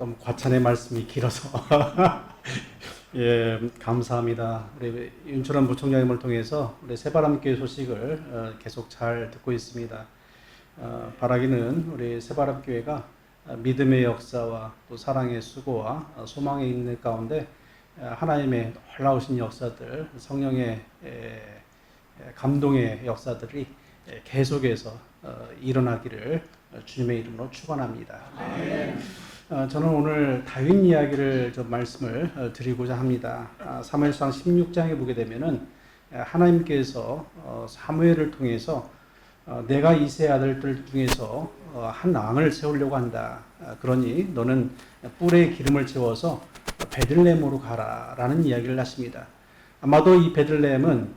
좀 과찬의 말씀이 길어서 예, 감사합니다. 우리 윤철원 부총장님을 통해서 우리 새바람교회 소식을 계속 잘 듣고 있습니다. 바라기는 우리 새바람교회가 믿음의 역사와 또 사랑의 수고와 소망의 있는 가운데 하나님의 놀라우신 역사들, 성령의 감동의 역사들이 계속해서 일어나기를 주님의 이름으로 축원합니다. 네. 저는 오늘 다윗 이야기를 좀 말씀을 드리고자 합니다. 사무엘상 16장에 보게 되면은 하나님께서 사무엘을 통해서 내가 이새의 아들들 중에서 한 왕을 세우려고 한다. 그러니 너는 뿔에 기름을 채워서 베들레헴으로 가라라는 이야기를 하십니다. 아마도 이 베들레헴은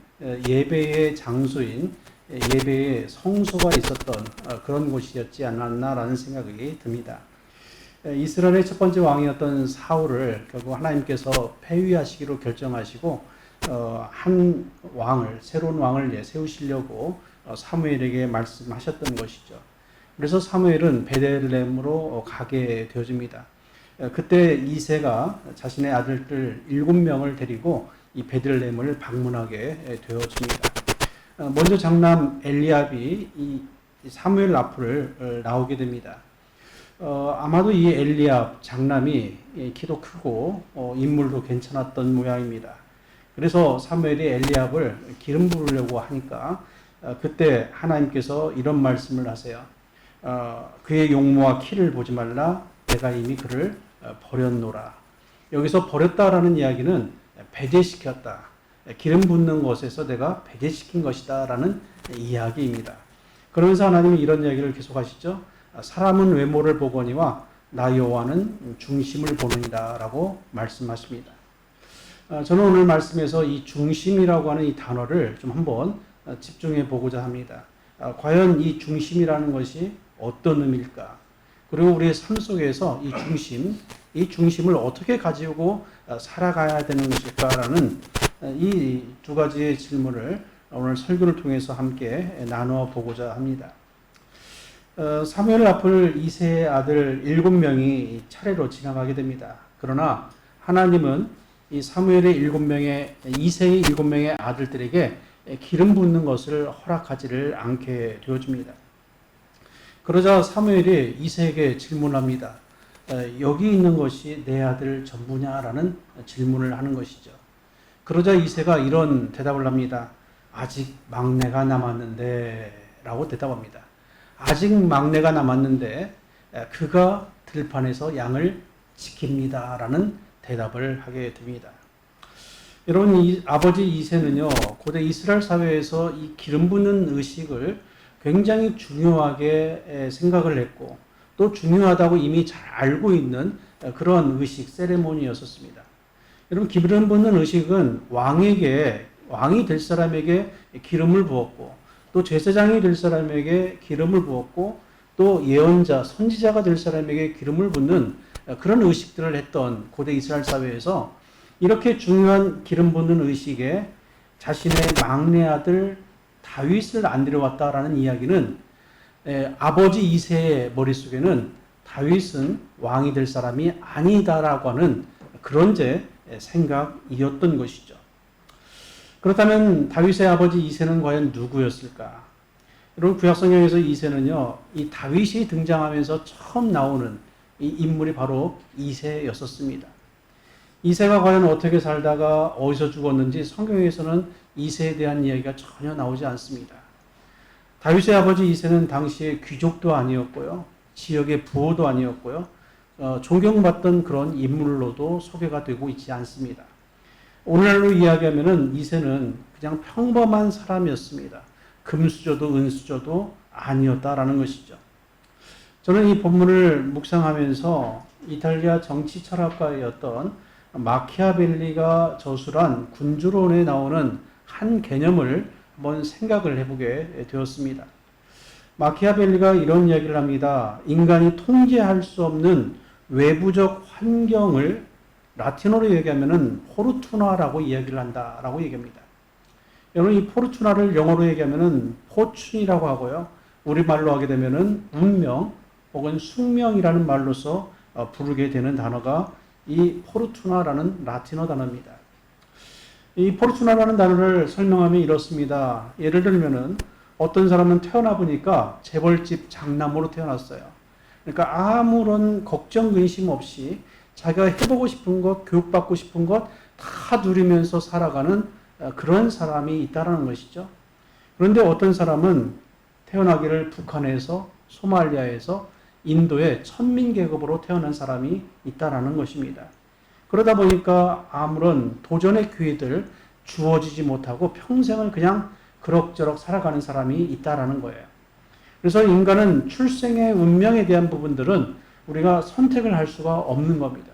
예배의 장소인 예배의 성소가 있었던 그런 곳이었지 않았나라는 생각이 듭니다. 이스라엘의 첫 번째 왕이었던 사울을 결국 하나님께서 폐위하시기로 결정하시고 한 왕을, 새로운 왕을 세우시려고 사무엘에게 말씀하셨던 것이죠. 그래서 사무엘은 베들레헴으로 가게 되어집니다. 그때 이새가 자신의 아들들 7명을 데리고 이 베들레헴을 방문하게 되어집니다. 먼저 장남 엘리압이 이 사무엘 앞을 나오게 됩니다. 아마도 이 엘리압 장남이 키도 크고 인물도 괜찮았던 모양입니다. 그래서 사무엘이 엘리압을 기름 부으려고 하니까 그때 하나님께서 이런 말씀을 하세요. 그의 용모와 키를 보지 말라. 내가 이미 그를 버렸노라. 여기서 버렸다라는 이야기는 배제시켰다. 기름 붓는 것에서 내가 배제시킨 것이다 라는 이야기입니다. 그러면서 하나님이 이런 이야기를 계속하시죠. 사람은 외모를 보거니와 나 여호와는 중심을 보느니라 라고 말씀하십니다. 저는 오늘 말씀에서 이 중심이라고 하는 이 단어를 좀 한번 집중해 보고자 합니다. 과연 이 중심이라는 것이 어떤 의미일까? 그리고 우리의 삶 속에서 이 중심을 어떻게 가지고 살아가야 되는 것일까라는 이 두 가지의 질문을 오늘 설교를 통해서 함께 나누어 보고자 합니다. 사무엘 앞을 이새의 아들 7명이 차례로 지나가게 됩니다. 그러나 하나님은 이 사무엘의 이새의 7명의 아들들에게 기름 붓는 것을 허락하지를 않게 되어집니다. 그러자 사무엘이 이새에게 질문합니다. 여기 있는 것이 내 아들 전부냐라는 질문을 하는 것이죠. 그러자 이새가 이런 대답을 합니다. 아직 막내가 남았는데 라고 대답합니다. 아직 막내가 남았는데 그가 들판에서 양을 지킵니다 라는 대답을 하게 됩니다. 여러분, 이 아버지 이새는요, 고대 이스라엘 사회에서 이 기름 붓는 의식을 굉장히 중요하게 생각을 했고 또 중요하다고 이미 잘 알고 있는 그런 의식, 세레모니였었습니다. 여러분, 기름 붓는 의식은 왕이 될 사람에게 기름을 부었고 또 제사장이 될 사람에게 기름을 부었고 또 예언자, 선지자가 될 사람에게 기름을 붓는 그런 의식들을 했던 고대 이스라엘 사회에서 이렇게 중요한 기름 붓는 의식에 자신의 막내 아들 다윗을 안 데려왔다라는 이야기는 아버지 이새의 머릿속에는 다윗은 왕이 될 사람이 아니다라고 하는 그런 생각이었던 것이죠. 그렇다면 다윗의 아버지 이새는 과연 누구였을까? 여러분, 구약성경에서 이새는요, 이 다윗이 등장하면서 처음 나오는 이 인물이 바로 이새였었습니다. 이새가 과연 어떻게 살다가 어디서 죽었는지 성경에서는 이새에 대한 이야기가 전혀 나오지 않습니다. 다윗의 아버지 이새는 당시에 귀족도 아니었고요, 지역의 부호도 아니었고요, 존경받던 그런 인물로도 소개가 되고 있지 않습니다. 오늘날로 이야기하면은 이새는 그냥 평범한 사람이었습니다. 금수저도 은수저도 아니었다라는 것이죠. 저는 이 본문을 묵상하면서 이탈리아 정치 철학가였던 마키아벨리가 저술한 군주론에 나오는 한 개념을 한번 생각을 해보게 되었습니다. 마키아벨리가 이런 이야기를 합니다. 인간이 통제할 수 없는 외부적 환경을 라틴어로 얘기하면은 포르투나라고 이야기를 한다라고 얘기합니다. 여러분, 이 포르투나를 영어로 얘기하면은 포춘이라고 하고요. 우리말로 하게 되면은 운명 혹은 숙명이라는 말로서 부르게 되는 단어가 이 포르투나라는 라틴어 단어입니다. 이 포르투나라는 단어를 설명하면 이렇습니다. 예를 들면은 어떤 사람은 태어나 보니까 재벌집 장남으로 태어났어요. 그러니까 아무런 걱정 근심 없이 자기가 해보고 싶은 것, 교육받고 싶은 것 다 누리면서 살아가는 그런 사람이 있다라는 것이죠. 그런데 어떤 사람은 태어나기를 북한에서, 소말리아에서, 인도의 천민계급으로 태어난 사람이 있다라는 것입니다. 그러다 보니까 아무런 도전의 기회들 주어지지 못하고 평생을 그냥 그럭저럭 살아가는 사람이 있다라는 거예요. 그래서 인간은 출생의 운명에 대한 부분들은 우리가 선택을 할 수가 없는 겁니다.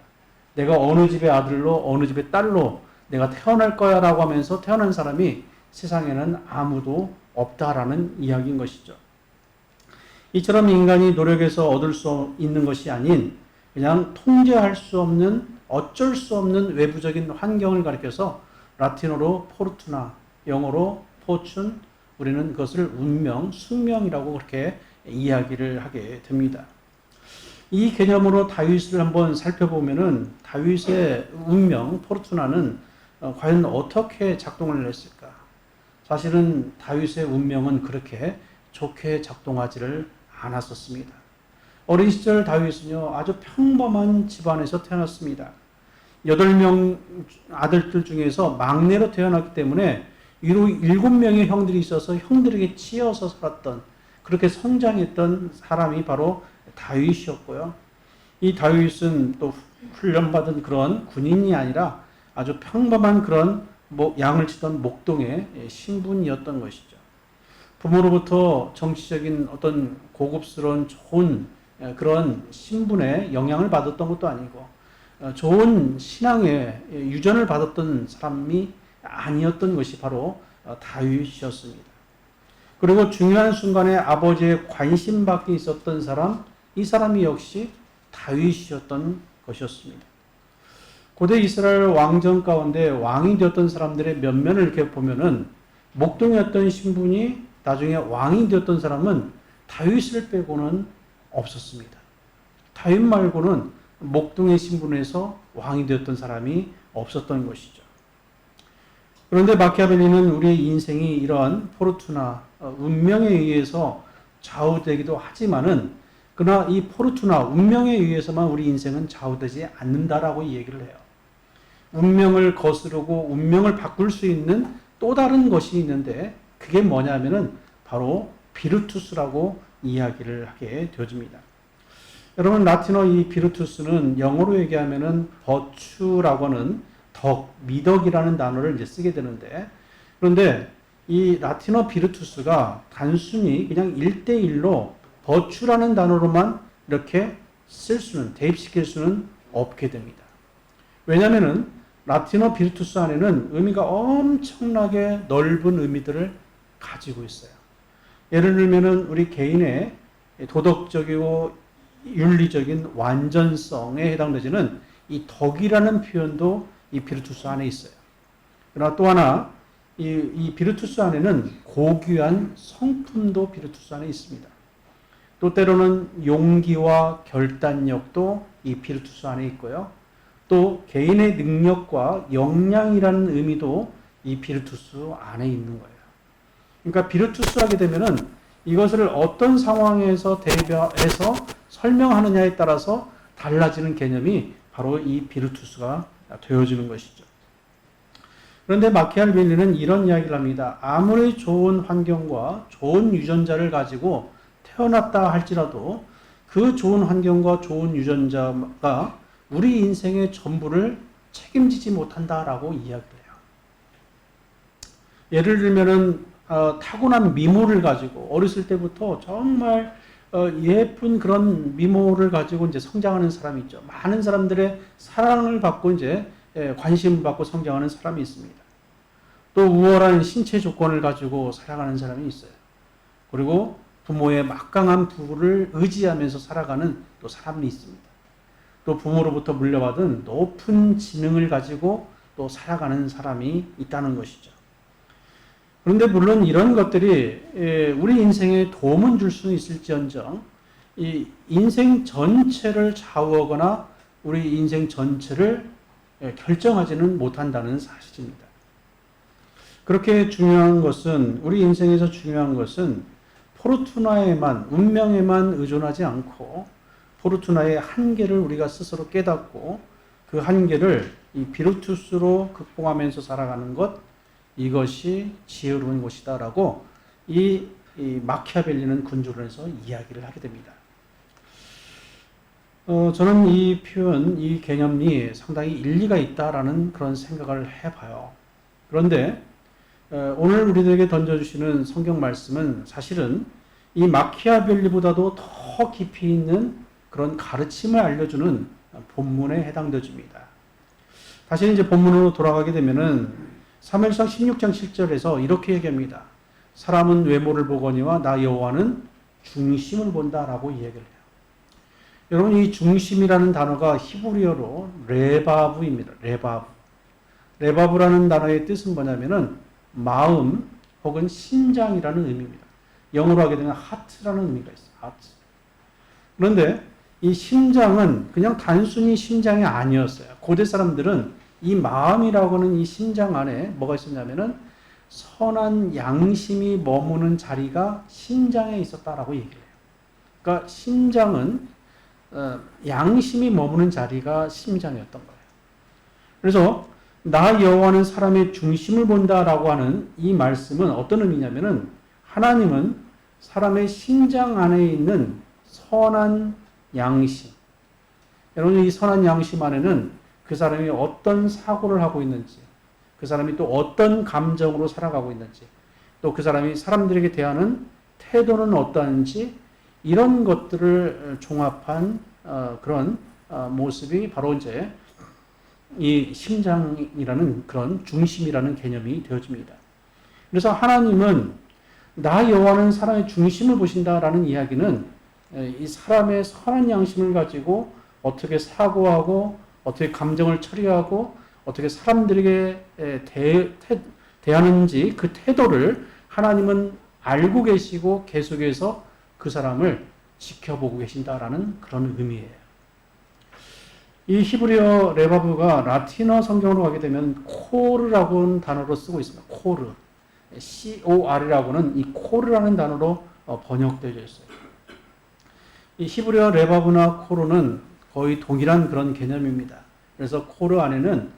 내가 어느 집의 아들로 어느 집의 딸로 내가 태어날 거야 라고 하면서 태어난 사람이 세상에는 아무도 없다라는 이야기인 것이죠. 이처럼 인간이 노력해서 얻을 수 있는 것이 아닌 그냥 통제할 수 없는 어쩔 수 없는 외부적인 환경을 가리켜서 라틴어로 포르투나, 영어로 포춘, 우리는 그것을 운명, 숙명이라고 그렇게 이야기를 하게 됩니다. 이 개념으로 다윗을 한번 살펴보면은 다윗의 운명, 포르투나는 과연 어떻게 작동을 했을까? 사실은 다윗의 운명은 그렇게 좋게 작동하지를 않았었습니다. 어린 시절 다윗은요, 아주 평범한 집안에서 태어났습니다. 8명 아들들 중에서 막내로 태어났기 때문에 위로 7명의 형들이 있어서 형들에게 치여서 살았던, 그렇게 성장했던 사람이 바로 다윗이었고요. 이 다윗은 또 훈련받은 그런 군인이 아니라 아주 평범한 그런 양을 치던 목동의 신분이었던 것이죠. 부모로부터 정치적인 어떤 고급스러운 좋은 그런 신분의 영향을 받았던 것도 아니고 좋은 신앙의 유전을 받았던 사람이 아니었던 것이 바로 다윗이었습니다. 그리고 중요한 순간에 아버지의 관심 밖에 있었던 사람, 이 사람이 역시 다윗이었던 것이었습니다. 고대 이스라엘 왕정 가운데 왕이 되었던 사람들의 면면을 이렇게 보면은 목동이었던 신분이 나중에 왕이 되었던 사람은 다윗을 빼고는 없었습니다. 다윗 말고는 목동의 신분에서 왕이 되었던 사람이 없었던 것이죠. 그런데 마키아벨리는 우리의 인생이 이러한 포르투나, 운명에 의해서 좌우되기도 하지만은 그러나 이 포르투나, 운명에 의해서만 우리 인생은 좌우되지 않는다라고 얘기를 해요. 운명을 거스르고 운명을 바꿀 수 있는 또 다른 것이 있는데 그게 뭐냐면은 바로 비르투스라고 이야기를 하게 되어집니다. 여러분, 라틴어 이 비르투스는 영어로 얘기하면은 버추라고 하는 덕, 미덕이라는 단어를 이제 쓰게 되는데, 그런데 이 라틴어 비르투스가 단순히 그냥 1대1로 버추라는 단어로만 이렇게 대입시킬 수는 없게 됩니다. 왜냐면은 라틴어 비르투스 안에는 의미가 엄청나게 넓은 의미들을 가지고 있어요. 예를 들면은 우리 개인의 도덕적이고 윤리적인 완전성에 해당되지는 이 덕이라는 표현도 이 비르투스 안에 있어요. 그러나 또 하나, 이 비르투스 안에는 고귀한 성품도 비르투스 안에 있습니다. 또 때로는 용기와 결단력도 이 비르투스 안에 있고요. 또 개인의 능력과 역량이라는 의미도 이 비르투스 안에 있는 거예요. 그러니까 비르투스 하게 되면은 이것을 어떤 상황에서 대비해서 설명하느냐에 따라서 달라지는 개념이 바로 이 비르투스가 되어지는 것이죠. 그런데 마키아벨리는 이런 이야기를 합니다. 아무리 좋은 환경과 좋은 유전자를 가지고 태어났다 할지라도 그 좋은 환경과 좋은 유전자가 우리 인생의 전부를 책임지지 못한다라고 이야기를 해요. 예를 들면은 타고난 미모를 가지고 어렸을 때부터 정말 예쁜 그런 미모를 가지고 이제 성장하는 사람이 있죠. 많은 사람들의 사랑을 받고 이제 관심을 받고 성장하는 사람이 있습니다. 또 우월한 신체 조건을 가지고 살아가는 사람이 있어요. 그리고 부모의 막강한 부를 의지하면서 살아가는 또 사람이 있습니다. 또 부모로부터 물려받은 높은 지능을 가지고 또 살아가는 사람이 있다는 것이죠. 그런데 물론 이런 것들이 우리 인생에 도움은 줄 수는 있을지언정 이 인생 전체를 좌우하거나 우리 인생 전체를 결정하지는 못한다는 사실입니다. 그렇게 중요한 것은, 우리 인생에서 중요한 것은 포르투나에만, 운명에만 의존하지 않고 포르투나의 한계를 우리가 스스로 깨닫고 그 한계를 이 비루투스로 극복하면서 살아가는 것, 이것이 지혜로운 것이다라고 이 마키아벨리는 근조를 해서 이야기를 하게 됩니다. 저는 이 표현, 이 개념이 상당히 일리가 있다라는 그런 생각을 해봐요. 그런데 오늘 우리들에게 던져주시는 성경 말씀은 사실은 이 마키아벨리보다도 더 깊이 있는 그런 가르침을 알려주는 본문에 해당되어 줍니다. 다시 이제 본문으로 돌아가게 되면은 사무엘상 16장 7절에서 이렇게 얘기합니다. 사람은 외모를 보거니와 나 여호와는 중심을 본다라고 이야기를 해요. 여러분, 이 중심이라는 단어가 히브리어로 레바브입니다. 레바브라는 단어의 뜻은 뭐냐면은 마음 혹은 심장이라는 의미입니다. 영어로 하게 되면 하트라는 의미가 있어요. 하트. 그런데 이 심장은 그냥 단순히 심장이 아니었어요. 고대 사람들은 이 마음이라고 하는 이 심장 안에 뭐가 있었냐면은 선한 양심이 머무는 자리가 심장에 있었다라고 얘기해요. 그러니까 심장은 양심이 머무는 자리가 심장이었던 거예요. 그래서 나 여호와는 사람의 중심을 본다라고 하는 이 말씀은 어떤 의미냐면은 하나님은 사람의 심장 안에 있는 선한 양심, 여러분 이 선한 양심 안에는 그 사람이 어떤 사고를 하고 있는지, 그 사람이 또 어떤 감정으로 살아가고 있는지, 또 그 사람이 사람들에게 대하는 태도는 어떠한지, 이런 것들을 종합한 그런 모습이 바로 이제 이 심장이라는 그런 중심이라는 개념이 되어집니다. 그래서 하나님은 나 여호와는 사람의 중심을 보신다라는 이야기는 이 사람의 선한 양심을 가지고 어떻게 사고하고 어떻게 감정을 처리하고 어떻게 사람들에게 대하는지 그 태도를 하나님은 알고 계시고 계속해서 그 사람을 지켜보고 계신다라는 그런 의미예요. 이 히브리어 레바브가 라틴어 성경으로 가게 되면 코르라고 하는 단어로 쓰고 있습니다. 코르. COR이라고는 이 코르라는 단어로 번역되어 있어요. 이 히브리어 레바브나 코르는 거의 동일한 그런 개념입니다. 그래서 코르 안에는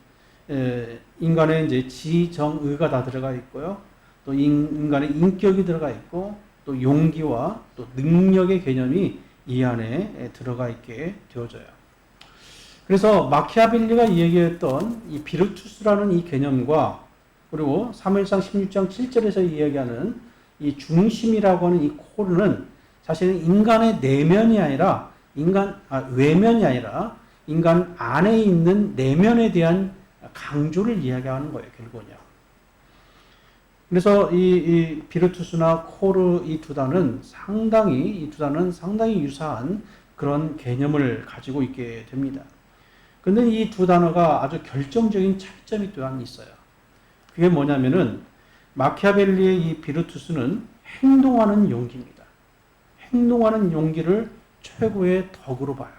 인간의 이제 지정의가 다 들어가 있고요. 또 인간의 인격이 들어가 있고 또 용기와 또 능력의 개념이 이 안에 들어가 있게 되어져요. 그래서 마키아벨리가 이야기했던 이 비르투스라는 이 개념과 그리고 사무엘상 16장 7절에서 이야기하는 이 중심이라고 하는 이 코르는 사실은 인간의 내면이 아니라 외면이 아니라 인간 안에 있는 내면에 대한 강조를 이야기하는 거예요, 결국은요. 그래서 이 비르투스나 코르 이 두 단은 상당히 유사한 그런 개념을 가지고 있게 됩니다. 근데 이 두 단어가 아주 결정적인 차이점이 또한 있어요. 그게 뭐냐면은 마키아벨리의 이 비르투스는 행동하는 용기입니다. 행동하는 용기를 최고의 덕으로 봐요.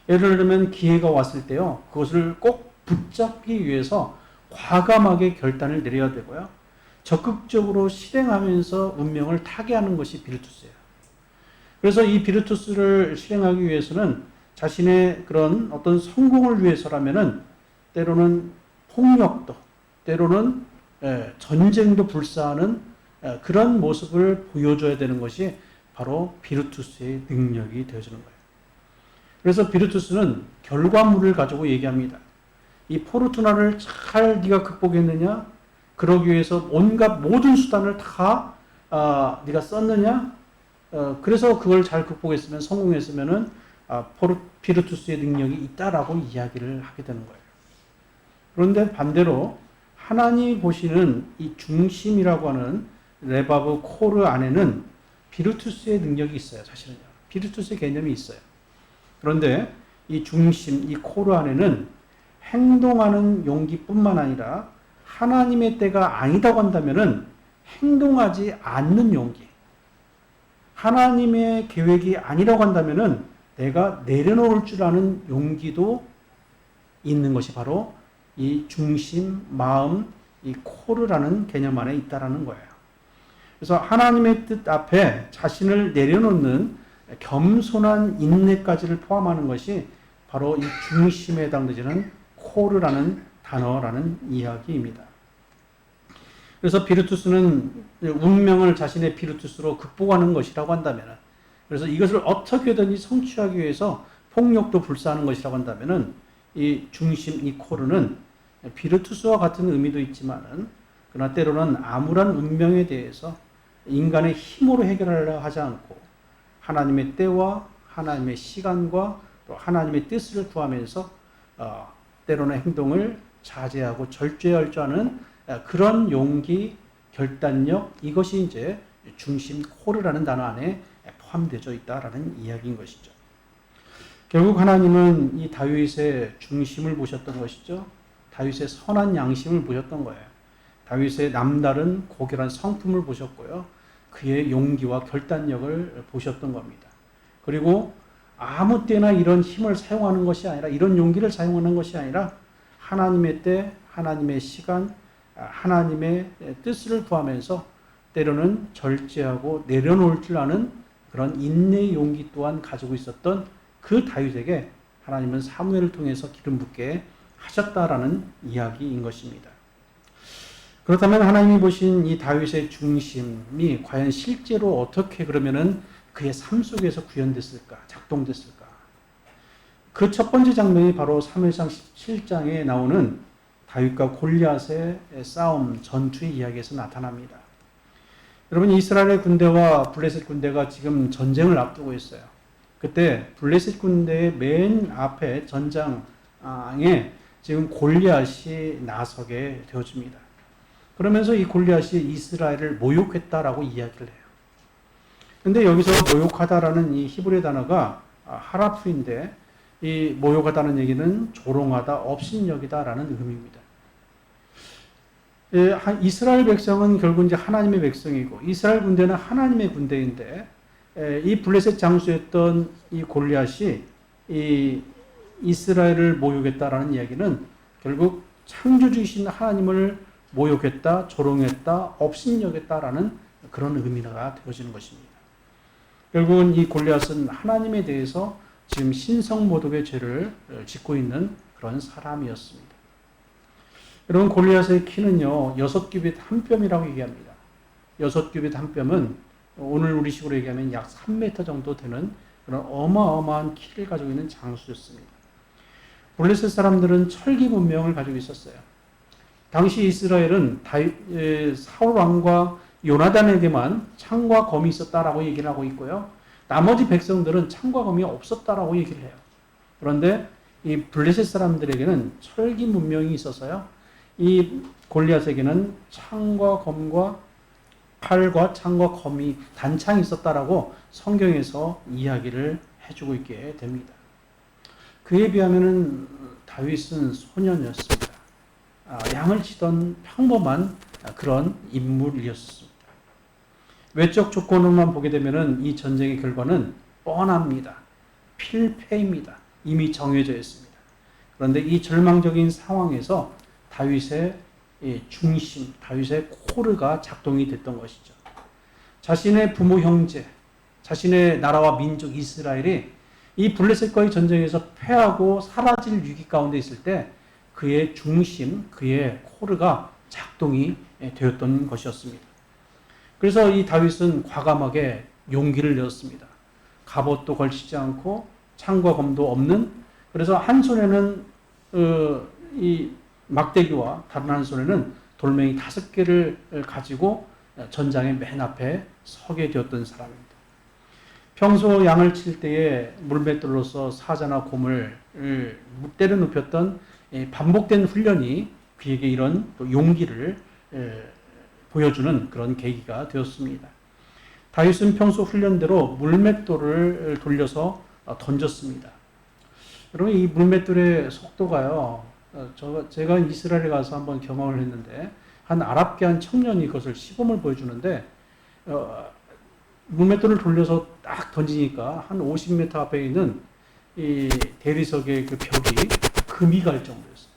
예를 들면 기회가 왔을 때요, 그것을 꼭 붙잡기 위해서 과감하게 결단을 내려야 되고요, 적극적으로 실행하면서 운명을 타개하는 것이 비르투스예요. 그래서 이 비르투스를 실행하기 위해서는 자신의 그런 어떤 성공을 위해서라면은 때로는 폭력도, 때로는 전쟁도 불사하는 그런 모습을 보여줘야 되는 것이 바로 비르투스의 능력이 되어지는 거예요. 그래서 비르투스는 결과물을 가지고 얘기합니다. 이 포르투나를 잘 네가 극복했느냐? 그러기 위해서 온갖 모든 수단을 다 네가 썼느냐? 그래서 그걸 잘 극복했으면, 성공했으면은 비르투스의 능력이 있다라고 이야기를 하게 되는 거예요. 그런데 반대로 하나님이 보시는 이 중심이라고 하는 레바브 코르 안에는 비르투스의 능력이 있어요. 사실은요. 비르투스의 개념이 있어요. 그런데 이 중심, 이 코르 안에는 행동하는 용기뿐만 아니라 하나님의 때가 아니다고 한다면은 행동하지 않는 용기, 하나님의 계획이 아니라고 한다면은 내가 내려놓을 줄 아는 용기도 있는 것이 바로 이 중심, 마음, 이 코르라는 개념 안에 있다라는 거예요. 그래서 하나님의 뜻 앞에 자신을 내려놓는 겸손한 인내까지를 포함하는 것이 바로 이 중심에 해당되는 코르라는 단어라는 이야기입니다. 그래서 비르투스는 운명을 자신의 비르투스로 극복하는 것이라고 한다면, 그래서 이것을 어떻게든지 성취하기 위해서 폭력도 불사하는 것이라고 한다면, 이 중심, 이 코르는 비르투스와 같은 의미도 있지만은, 그러나 때로는 암울한 운명에 대해서 인간의 힘으로 해결하려 하지 않고 하나님의 때와 하나님의 시간과 또 하나님의 뜻을 구하면서 때로는 행동을 자제하고 절제할 줄 아는 그런 용기, 결단력, 이것이 이제 중심 코르라는 단어 안에 포함되어 있다라는 이야기인 것이죠. 결국 하나님은 이 다윗의 중심을 보셨던 것이죠. 다윗의 선한 양심을 보셨던 거예요. 다윗의 남다른 고결한 성품을 보셨고요. 그의 용기와 결단력을 보셨던 겁니다. 그리고 아무 때나 이런 힘을 사용하는 것이 아니라, 이런 용기를 사용하는 것이 아니라 하나님의 때, 하나님의 시간, 하나님의 뜻을 구하면서 때로는 절제하고 내려놓을 줄 아는 그런 인내의 용기 또한 가지고 있었던 그 다윗에게 하나님은 사무엘을 통해서 기름 붓게 하셨다라는 이야기인 것입니다. 그렇다면 하나님이 보신 이 다윗의 중심이 과연 실제로 어떻게 그러면은 그의 삶 속에서 구현됐을까, 작동됐을까? 그 첫 번째 장면이 바로 사무엘상 17장에 나오는 다윗과 골리앗의 싸움, 전투의 이야기에서 나타납니다. 여러분, 이스라엘의 군대와 블레셋 군대가 지금 전쟁을 앞두고 있어요. 그때 블레셋 군대의 맨 앞에 전장에 지금 골리앗이 나서게 되어집니다. 그러면서 이 골리앗이 이스라엘을 모욕했다라고 이야기를 해요. 근데 여기서 모욕하다라는 이 히브리 단어가 하라프인데, 이 모욕하다는 얘기는 조롱하다, 업신여기다라는 의미입니다. 이스라엘 백성은 결국 이제 하나님의 백성이고, 이스라엘 군대는 하나님의 군대인데, 이 블레셋 장수였던 이 골리앗이 이 이스라엘을 모욕했다라는 이야기는 결국 창조주이신 하나님을 모욕했다, 조롱했다, 업신여겼다라는 그런 의미가 되어지는 것입니다. 결국은 이 골리앗은 하나님에 대해서 지금 신성모독의 죄를 짓고 있는 그런 사람이었습니다. 여러분, 골리앗의 키는요 6규빗 한 뼘이라고 얘기합니다. 6규빗 한 뼘은 오늘 우리식으로 얘기하면 약 3m 정도 되는 그런 어마어마한 키를 가지고 있는 장수였습니다. 블레셋 사람들은 철기 문명을 가지고 있었어요. 당시 이스라엘은 사울 왕과 요나단에게만 창과 검이 있었다라고 얘기를 하고 있고요. 나머지 백성들은 창과 검이 없었다라고 얘기를 해요. 그런데 이 블레셋 사람들에게는 철기 문명이 있어서요. 이 골리앗에게는 창과 검과 칼과 창과 검이 단창이 있었다라고 성경에서 이야기를 해주고 있게 됩니다. 그에 비하면은 다윗은 소년이었습니다. 양을 치던 평범한 그런 인물이었습니다. 외적 조건으로만 보게 되면은 이 전쟁의 결과는 뻔합니다. 필패입니다. 이미 정해져 있습니다. 그런데 이 절망적인 상황에서 다윗의 중심, 다윗의 코르가 작동이 됐던 것이죠. 자신의 부모 형제, 자신의 나라와 민족 이스라엘이 이 블레셋과의 전쟁에서 패하고 사라질 위기 가운데 있을 때 그의 중심, 그의 코르가 작동이 되었던 것이었습니다. 그래서 이 다윗은 과감하게 용기를 내었습니다. 갑옷도 걸치지 않고 창과 검도 없는, 그래서 한 손에는 이 막대기와 다른 한 손에는 돌멩이 5개를 가지고 전장의 맨 앞에 서게 되었던 사람입니다. 평소 양을 칠 때에 물맷돌로서 사자나 곰을 때려 눕혔던 반복된 훈련이 그에게 이런 용기를 보여주는 그런 계기가 되었습니다. 다윗은 평소 훈련대로 물맷돌을 돌려서 던졌습니다. 여러분, 이 물맷돌의 속도가요, 제가 이스라엘에 가서 한번 경험을 했는데, 한 아랍계 한 청년이 그것을 시범을 보여주는데, 물맷돌을 돌려서 딱 던지니까 한 50m 앞에 있는 이 대리석의 그 벽이 금이 갈 정도였어요.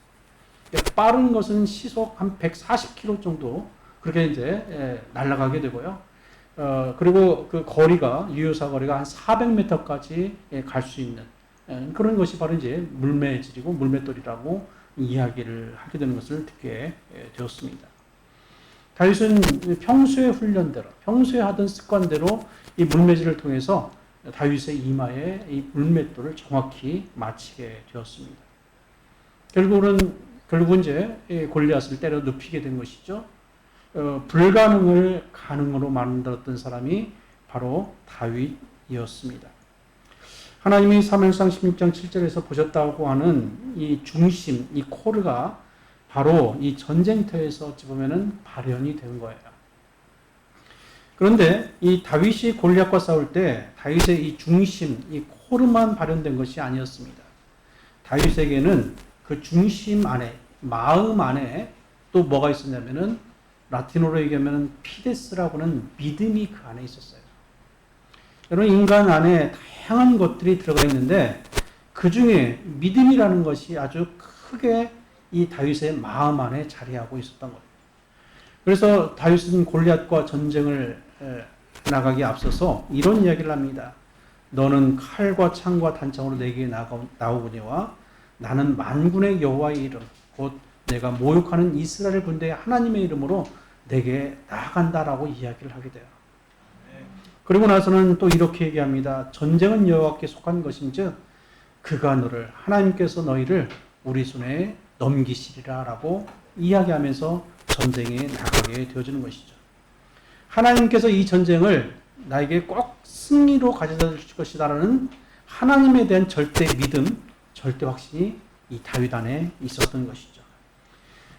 그러니까 빠른 것은 시속 한 140km 정도 그렇게 이제 날아가게 되고요. 그리고 그 거리가, 유효사 거리가 한 400m까지 갈 수 있는 그런 것이 바로 이제 물매질이고 물맷돌이라고 이야기를 하게 되는 것을 듣게 되었습니다. 다윗은 평소의 훈련대로, 평소에 하던 습관대로 이 물매질을 통해서 다윗의 이마에 이 물맷돌을 정확히 맞히게 되었습니다. 결국은 이제 골리앗을 때려 눕히게 된 것이죠. 불가능을 가능으로 만들었던 사람이 바로 다윗이었습니다. 하나님이 사무엘상 16장 7절에서 보셨다고 하는 이 중심, 이 코르가 바로 이 전쟁터에서 어찌 보면은 발현이 된 거예요. 그런데 이 다윗이 골리앗과 싸울 때 다윗의 이 중심, 이 코르만 발현된 것이 아니었습니다. 다윗에게는 그 중심 안에, 마음 안에 또 뭐가 있었냐면은 라틴어로 얘기하면 피데스라고 하는 믿음이 그 안에 있었어요. 여러분, 인간 안에 다양한 것들이 들어가 있는데 그 중에 믿음이라는 것이 아주 크게 이 다윗의 마음 안에 자리하고 있었던 거예요. 그래서 다윗은 골리앗과 전쟁을 나가기에 앞서서 이런 이야기를 합니다. 너는 칼과 창과 단창으로 내게 나오거니와 나는 만군의 여호와의 이름 곧 내가 모욕하는 이스라엘 군대의 하나님의 이름으로 내게 나아간다라고 이야기를 하게 돼요. 그리고 나서는 또 이렇게 얘기합니다. 전쟁은 여호와께 속한 것인즉 그가 너를, 하나님께서 너희를 우리 손에 넘기시리라 라고 이야기하면서 전쟁에 나가게 되어지는 것이죠. 하나님께서 이 전쟁을 나에게 꼭 승리로 가져다 주실 것이다라는 하나님에 대한 절대 믿음, 절대 확신이 이 다윗 안에 있었던 것이죠.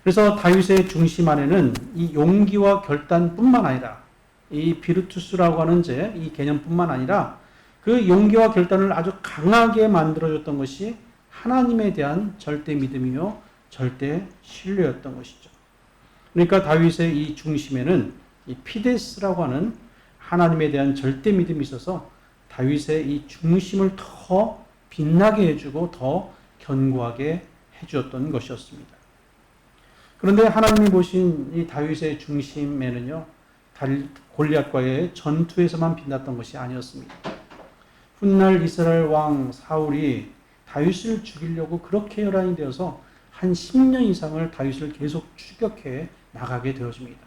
그래서 다윗의 중심 안에는 이 용기와 결단뿐만 아니라 이 비르투스라고 하는 이 개념뿐만 아니라 그 용기와 결단을 아주 강하게 만들어줬던 것이 하나님에 대한 절대 믿음이요 절대 신뢰였던 것이죠. 그러니까 다윗의 이 중심에는 이 피데스라고 하는 하나님에 대한 절대 믿음이 있어서 다윗의 이 중심을 더 빛나게 해주고 더 견고하게 해주었던 것이었습니다. 그런데 하나님이 보신 이 다윗의 중심에는요, 골리앗과의 전투에서만 빛났던 것이 아니었습니다. 훗날 이스라엘 왕 사울이 다윗을 죽이려고 그렇게 혈안이 되어서 한 10년 이상을 다윗을 계속 추격해 나가게 되어집니다.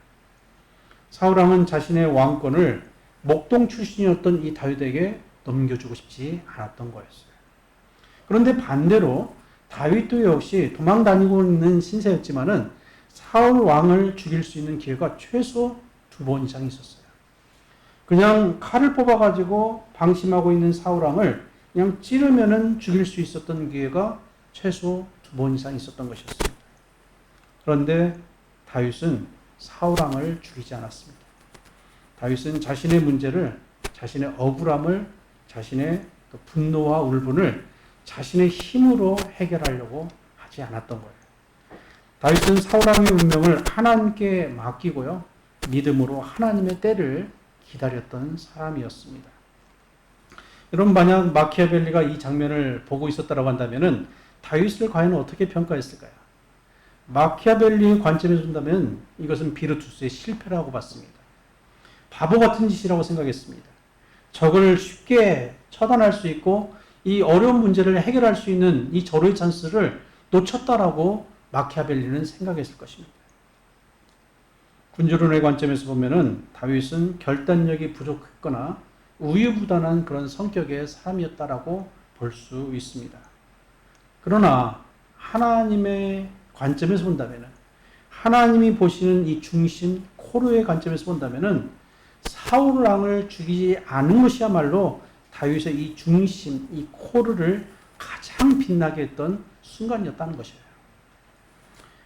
사울왕은 자신의 왕권을 목동 출신이었던 이 다윗에게 넘겨주고 싶지 않았던 거였어요. 그런데 반대로 다윗도 역시 도망 다니고 있는 신세였지만은 사울 왕을 죽일 수 있는 기회가 최소 2번 이상 있었어요. 그냥 칼을 뽑아가지고 방심하고 있는 사울 왕을 그냥 찌르면은 죽일 수 있었던 기회가 최소 2번 이상 있었던 것이었습니다. 그런데 다윗은 사울 왕을 죽이지 않았습니다. 다윗은 자신의 문제를, 자신의 억울함을, 자신의 분노와 울분을 자신의 힘으로 해결하려고 하지 않았던 거예요. 다윗은 사울 왕의 운명을 하나님께 맡기고요, 믿음으로 하나님의 때를 기다렸던 사람이었습니다. 여러분, 만약 마키아벨리가 이 장면을 보고 있었다고 한다면 다윗을 과연 어떻게 평가했을까요? 마키아벨리의 관점에서 본다면 이것은 비르투스의 실패라고 봤습니다. 바보 같은 짓이라고 생각했습니다. 적을 쉽게 처단할 수 있고 이 어려운 문제를 해결할 수 있는 이 절호의 찬스를 놓쳤다라고 마키아벨리는 생각했을 것입니다. 군주론의 관점에서 보면은 다윗은 결단력이 부족했거나 우유부단한 그런 성격의 사람이었다라고 볼 수 있습니다. 그러나 하나님의 관점에서 본다면은, 하나님이 보시는 이 중심 코르의 관점에서 본다면은 사울 왕을 죽이지 않은 것이야말로 다윗의 이 중심, 이 코르를 가장 빛나게 했던 순간이었다는 것이에요.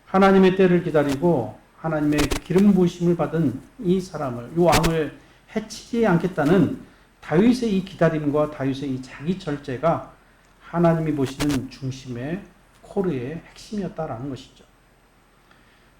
하나님의 때를 기다리고 하나님의 기름 부으심을 받은 이 사람을, 이 왕을 해치지 않겠다는 다윗의 이 기다림과 다윗의 이 자기 절제가 하나님이 보시는 중심의 코르의 핵심이었다라는 것이죠.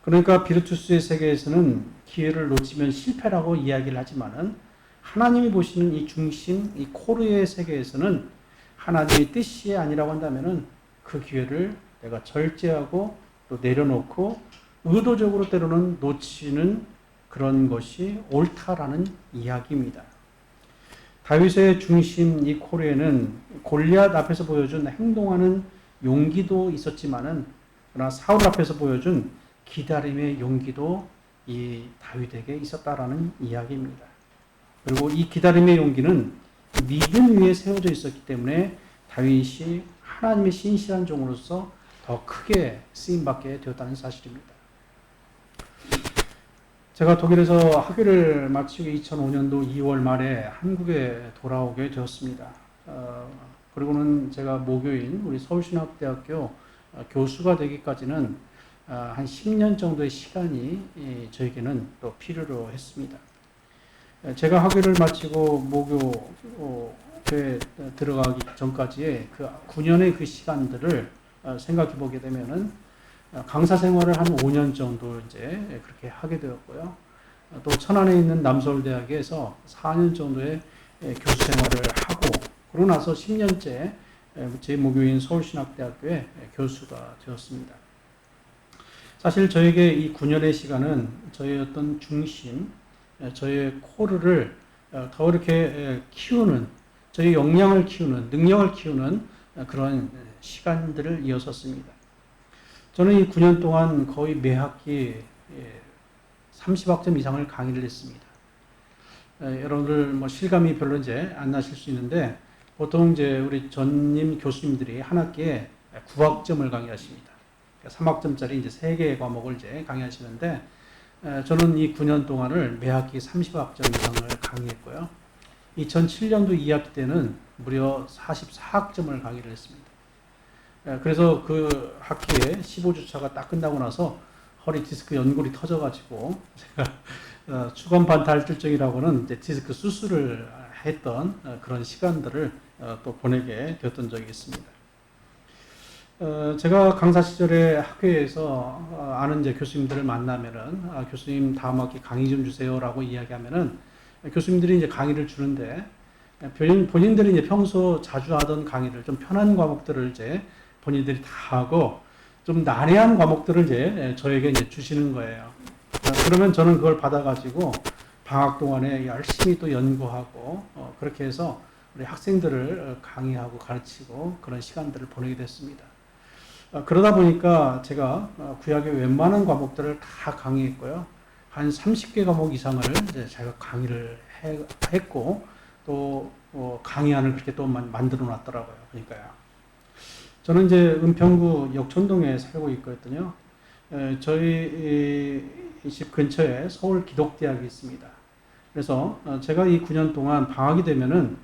그러니까 비르투스의 세계에서는 기회를 놓치면 실패라고 이야기를 하지만은 하나님이 보시는 이 중심, 이 코르의 세계에서는 하나님의 뜻이 아니라고 한다면은 그 기회를 내가 절제하고 또 내려놓고 의도적으로 때로는 놓치는 그런 것이 옳다라는 이야기입니다. 다윗의 중심 이 코르에는 골리앗 앞에서 보여준 행동하는 용기도 있었지만은 그러나 사울 앞에서 보여준 기다림의 용기도 이 다윗에게 있었다라는 이야기입니다. 그리고 이 기다림의 용기는 믿음 위에 세워져 있었기 때문에 다윗이 하나님의 신실한 종으로서 더 크게 쓰임받게 되었다는 사실입니다. 제가 독일에서 학위를 마치고 2005년도 2월 말에 한국에 돌아오게 되었습니다. 그리고는 제가 모교인 우리 서울신학대학교 교수가 되기까지는 한 10년 정도의 시간이 저에게는 또 필요로 했습니다. 제가 학위를 마치고 모교에 들어가기 전까지의 그 9년의 그 시간들을 생각해 보게 되면은 강사 생활을 한 5년 정도 이제 그렇게 하게 되었고요. 또 천안에 있는 남서울대학에서 4년 정도의 교수 생활을 하고 그러고 나서 10년째 제 모교인 서울신학대학교의 교수가 되었습니다. 사실 저에게 이 9년의 시간은 저의 어떤 중심, 저의 코르를 더 이렇게 키우는, 저의 역량을 키우는, 능력을 키우는 그런 시간들을 이었었습니다. 저는 이 9년 동안 거의 매 학기 30학점 이상을 강의를 했습니다. 여러분들 뭐 실감이 별로 이제 안 나실 수 있는데 보통 이제 우리 전임 교수님들이 한 학기에 9학점을 강의하십니다. 3학점짜리 이제 3개의 과목을 이제 강의하시는데 저는 이 9년 동안을 매 학기 30학점 이상을 강의했고요. 2007년도 2학기 때는 무려 44학점을 강의를 했습니다. 그래서 그 학기에 15주차가 딱 끝나고 나서 허리 디스크 연골이 터져가지고 제가 추간 반탈증이라고는 이제 디스크 수술을 했던 그런 시간들을 또 보내게 되었던 적이 있습니다. 제가 강사 시절에 학교에서 아는 이제 교수님들을 만나면은 교수님 다음 학기 강의 좀 주세요라고 이야기하면은 교수님들이 이제 강의를 주는데 본인들이 이제 평소 자주 하던 강의를 좀 편한 과목들을 이제 본인들이 다 하고 좀 난해한 과목들을 이제 저에게 이제 주시는 거예요. 그러면 저는 그걸 받아가지고 방학 동안에 열심히 또 연구하고 그렇게 해서 우리 학생들을 강의하고 가르치고 그런 시간들을 보내게 됐습니다. 그러다 보니까 제가 구약의 웬만한 과목들을 다 강의했고요. 한 30개 과목 이상을 이제 제가 강의를 했고 또 강의안을 그렇게 또 만들어 놨더라고요. 그러니까요. 저는 이제 은평구 역촌동에 살고 있거든요. 저희 집 근처에 서울 기독대학이 있습니다. 그래서 제가 이 9년 동안 방학이 되면은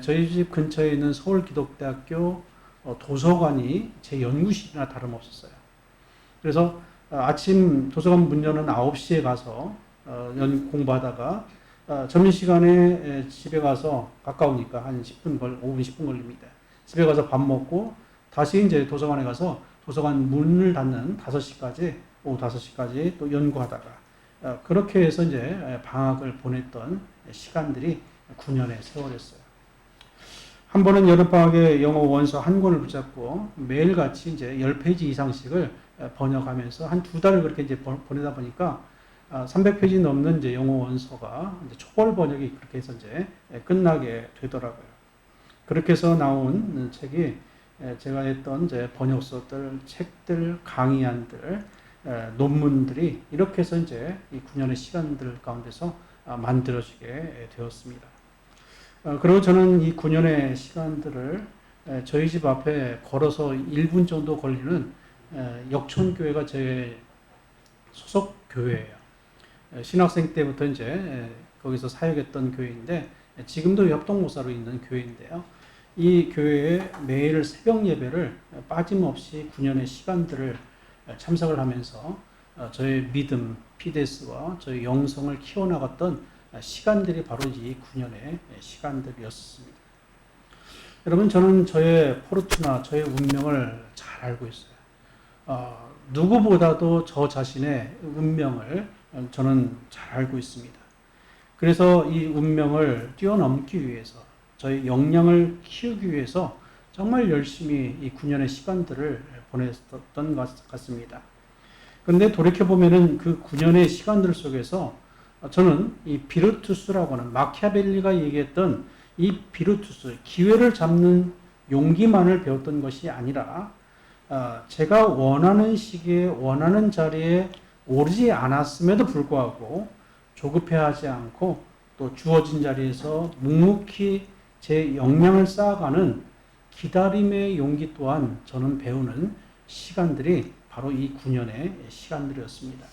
저희 집 근처에 있는 서울 기독대학교 도서관이 제 연구실이나 다름없었어요. 그래서 아침 도서관 문 여는 9시에 가서 공부하다가 점심시간에 집에 가서 가까우니까 한 5분 10분 걸립니다. 집에 가서 밥 먹고 다시 이제 도서관에 가서 도서관 문을 닫는 5시까지, 오후 5시까지 또 연구하다가 그렇게 해서 이제 방학을 보냈던 시간들이 9년의 세월이었어요. 한 번은 여름방학에 영어 원서 한 권을 붙잡고 매일같이 이제 10페이지 이상씩을 번역하면서 한 2달을 그렇게 이제 보내다 보니까 300페이지 넘는 이제 영어 원서가 이제 초벌 번역이 그렇게 해서 이제 끝나게 되더라고요. 그렇게 해서 나온 책이 제가 했던 이제 번역서들, 책들, 강의안들, 논문들이 이렇게 해서 이제 이 9년의 시간들 가운데서 만들어지게 되었습니다. 그리고 저는 이 9년의 시간들을 저희 집 앞에 걸어서 1분 정도 걸리는 역촌교회가 제 소속 교회예요. 신학생 때부터 이제 거기서 사역했던 교회인데 지금도 협동목사로 있는 교회인데요. 이 교회에 매일 새벽 예배를 빠짐없이 9년의 시간들을 참석을 하면서 저의 믿음, 피데스와 저의 영성을 키워나갔던 시간들이 바로 이 9년의 시간들이었습니다. 여러분, 저는 저의 포르투나, 저의 운명을 잘 알고 있어요. 누구보다도 저 자신의 운명을 저는 잘 알고 있습니다. 그래서 이 운명을 뛰어넘기 위해서 저희 역량을 키우기 위해서 정말 열심히 이 9년의 시간들을 보냈던 것 같습니다. 그런데 돌이켜보면은 그 9년의 시간들 속에서 저는 이 비르투스라고 하는 마키아벨리가 얘기했던 이 비르투스, 기회를 잡는 용기만을 배웠던 것이 아니라 제가 원하는 시기에 원하는 자리에 오르지 않았음에도 불구하고 조급해하지 않고 또 주어진 자리에서 묵묵히 제 역량을 쌓아가는 기다림의 용기 또한 저는 배우는 시간들이 바로 이 9년의 시간들이었습니다.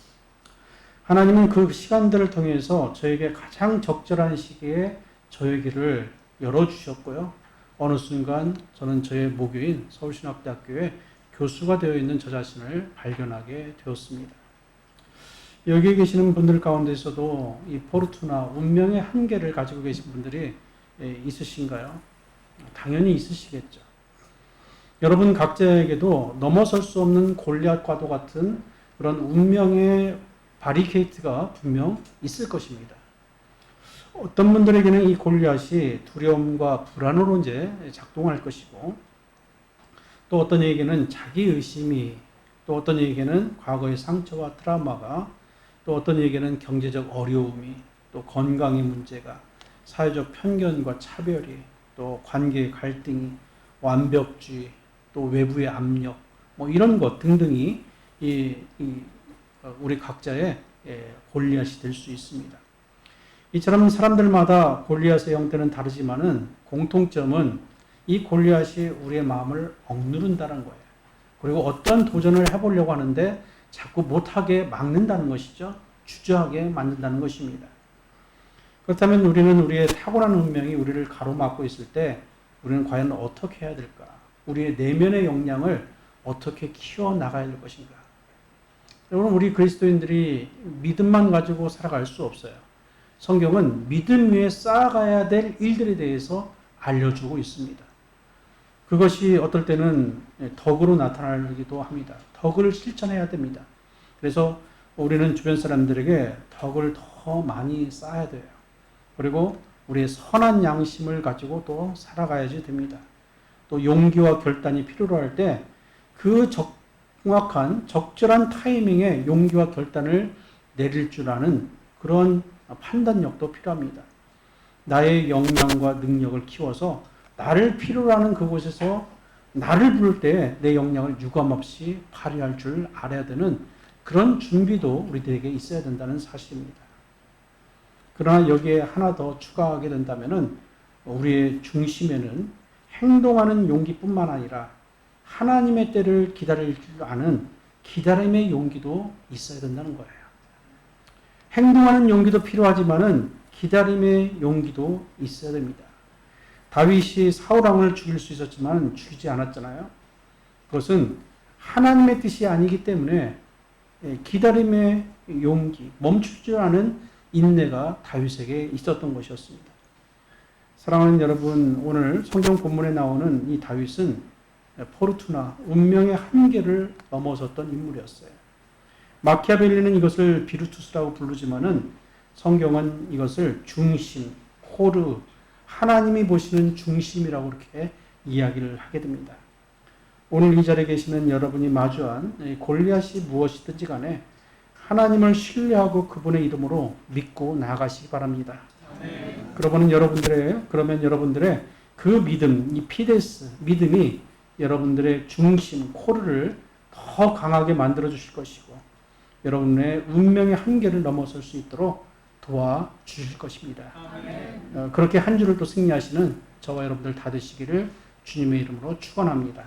하나님은 그 시간들을 통해서 저에게 가장 적절한 시기에 저의 길을 열어주셨고요. 어느 순간 저는 저의 모교인 서울신학대학교에 교수가 되어 있는 저 자신을 발견하게 되었습니다. 여기에 계시는 분들 가운데서도 이 포르투나 운명의 한계를 가지고 계신 분들이 있으신가요? 당연히 있으시겠죠. 여러분 각자에게도 넘어설 수 없는 골리앗과도 같은 그런 운명의 바리케이트가 분명 있을 것입니다. 어떤 분들에게는 이 골리앗이 두려움과 불안으로 이제 작동할 것이고, 또 어떤 이에게는 자기 의심이, 또 어떤 이에게는 과거의 상처와 트라우마가, 또 어떤 이에게는 경제적 어려움이, 또 건강의 문제가, 사회적 편견과 차별이, 또 관계의 갈등이, 완벽주의, 또 외부의 압력, 뭐 이런 것 등등이 우리 각자의 골리앗이 될 수 있습니다. 이처럼 사람들마다 골리앗의 형태는 다르지만은 공통점은 이 골리앗이 우리의 마음을 억누른다는 거예요. 그리고 어떤 도전을 해보려고 하는데 자꾸 못하게 막는다는 것이죠. 주저하게 만든다는 것입니다. 그렇다면 우리는 우리의 타고난 운명이 우리를 가로막고 있을 때 우리는 과연 어떻게 해야 될까? 우리의 내면의 역량을 어떻게 키워나가야 될 것인가? 여러분, 우리 그리스도인들이 믿음만 가지고 살아갈 수 없어요. 성경은 믿음 위에 쌓아가야 될 일들에 대해서 알려주고 있습니다. 그것이 어떨 때는 덕으로 나타나기도 합니다. 덕을 실천해야 됩니다. 그래서 우리는 주변 사람들에게 덕을 더 많이 쌓아야 돼요. 그리고 우리의 선한 양심을 가지고 또 살아가야지 됩니다. 또 용기와 결단이 필요로 할 때 그 정확한 적절한 타이밍에 용기와 결단을 내릴 줄 아는 그런 판단력도 필요합니다. 나의 역량과 능력을 키워서 나를 필요로 하는 그곳에서 나를 부를 때 내 역량을 유감없이 발휘할 줄 알아야 되는 그런 준비도 우리들에게 있어야 된다는 사실입니다. 그러나 여기에 하나 더 추가하게 된다면은 우리의 중심에는 행동하는 용기뿐만 아니라 하나님의 때를 기다릴 줄 아는 기다림의 용기도 있어야 된다는 거예요. 행동하는 용기도 필요하지만은 기다림의 용기도 있어야 됩니다. 다윗이 사울왕을 죽일 수 있었지만 죽이지 않았잖아요. 그것은 하나님의 뜻이 아니기 때문에 기다림의 용기, 멈추지 않은 인내가 다윗에게 있었던 것이었습니다. 사랑하는 여러분, 오늘 성경 본문에 나오는 이 다윗은 포르투나, 운명의 한계를 넘어섰던 인물이었어요. 마키아벨리는 이것을 비르투스라고 부르지만은 성경은 이것을 중심, 코르, 하나님이 보시는 중심이라고 이렇게 이야기를 하게 됩니다. 오늘 이 자리에 계시는 여러분이 마주한 골리앗이 무엇이든지 간에 하나님을 신뢰하고 그분의 이름으로 믿고 나아가시기 바랍니다. 그러면 여러분들의 그 믿음, 이 피데스, 믿음이 여러분들의 중심, 코르를 더 강하게 만들어 주실 것이고 여러분의 운명의 한계를 넘어설 수 있도록 도와주실 것입니다. 그렇게 한 주를 또 승리하시는 저와 여러분들 다 되시기를 주님의 이름으로 축원합니다.